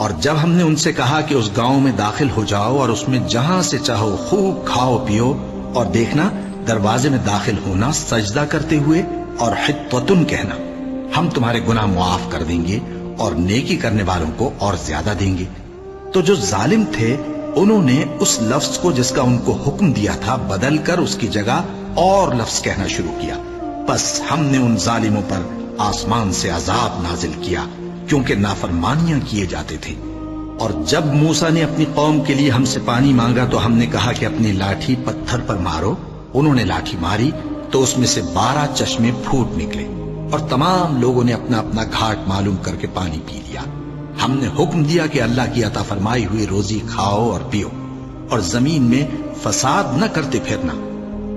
اور جب ہم نے ان سے کہا کہ اس گاؤں میں داخل ہو جاؤ اور اس میں جہاں سے چاہو خوب کھاؤ پیو، اور دیکھنا دروازے میں داخل ہونا سجدہ کرتے ہوئے اور حطۃ کہنا، ہم تمہارے گناہ معاف کر دیں گے اور نیکی کرنے والوں کو اور زیادہ دیں گے، تو جو ظالم تھے انہوں نے اس لفظ کو جس کا ان کو حکم دیا تھا بدل کر اس کی جگہ اور لفظ کہنا شروع کیا، بس ہم نے ان ظالموں پر آسمان سے عذاب نازل کیا کیونکہ نافرمانیاں کیے جاتے تھے۔ اور جب موسیٰ نے اپنی قوم کے لیے ہم سے پانی مانگا تو ہم نے کہا کہ اپنی لاٹھی پتھر پر مارو، انہوں نے لاٹھی ماری تو اس میں سے 12 چشمے پھوٹ نکلے، اور تمام لوگوں نے اپنا اپنا گھاٹ معلوم کر کے پانی پی لیا۔ ہم نے حکم دیا کہ اللہ کی عطا فرمائی ہوئی روزی کھاؤ اور پیو، اور زمین میں فساد نہ کرتے پھرنا۔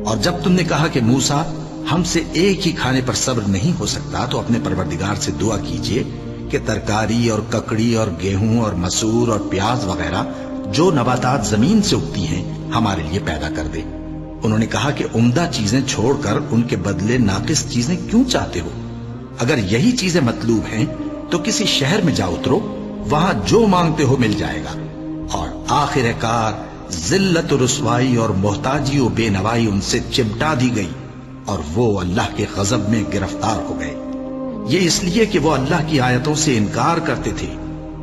اور جب تم نے کہا کہ موسیٰ ہم سے ایک ہی کھانے پر صبر نہیں ہو سکتا تو اپنے پروردگار سے دعا کیجئے کہ ترکاری اور ککڑی اور گیہوں اور مسور اور پیاز وغیرہ جو نباتات زمین سے اگتی ہیں ہمارے لیے پیدا کر دے۔ انہوں نے کہا کہ عمدہ چیزیں چھوڑ کر ان کے بدلے ناقص چیزیں کیوں چاہتے ہو؟ اگر یہی چیزیں مطلوب ہیں تو کسی شہر میں جا اترو، وہاں جو مانگتے ہو مل جائے گا۔ اور آخر کار ذلت و رسوائی اور محتاجی و بے نوائی ان سے چمٹا دی گئی، اور وہ اللہ کے غضب میں گرفتار ہو گئے۔ یہ اس لیے کہ وہ اللہ کی آیتوں سے انکار کرتے تھے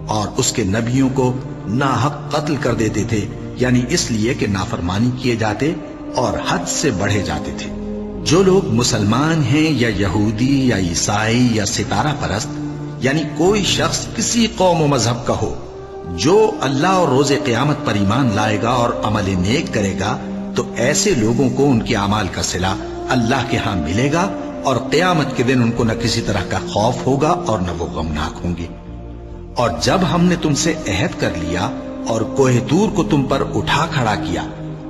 اور اس کے نبیوں کو ناحق قتل کر دیتے تھے، یعنی اس لیے کہ نافرمانی کیے جاتے اور حد سے بڑھے جاتے تھے۔ جو لوگ مسلمان ہیں یا یہودی یا عیسائی یا ستارہ پرست، یعنی کوئی شخص کسی قوم و مذہب کا ہو، جو اللہ اور روز قیامت پر ایمان لائے گا اور عمل نیک کرے گا تو ایسے لوگوں کو ان کے اعمال کا صلہ اللہ کے ہاں ملے گا، اور قیامت کے دن ان کو نہ کسی طرح کا خوف ہوگا اور نہ وہ غمناک ہوں گے۔ اور جب ہم نے تم سے عہد کر لیا اور کوہ طور کو تم پر اٹھا کھڑا کیا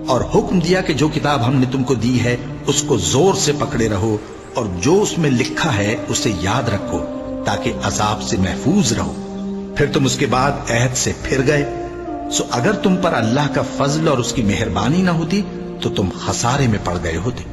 اور حکم دیا کہ جو کتاب ہم نے تم کو دی ہے اس کو زور سے پکڑے رہو اور جو اس میں لکھا ہے اسے یاد رکھو تاکہ عذاب سے محفوظ رہو، پھر تم اس کے بعد عہد سے پھر گئے، سو اگر تم پر اللہ کا فضل اور اس کی مہربانی نہ ہوتی تو تم خسارے میں پڑ گئے ہوتے۔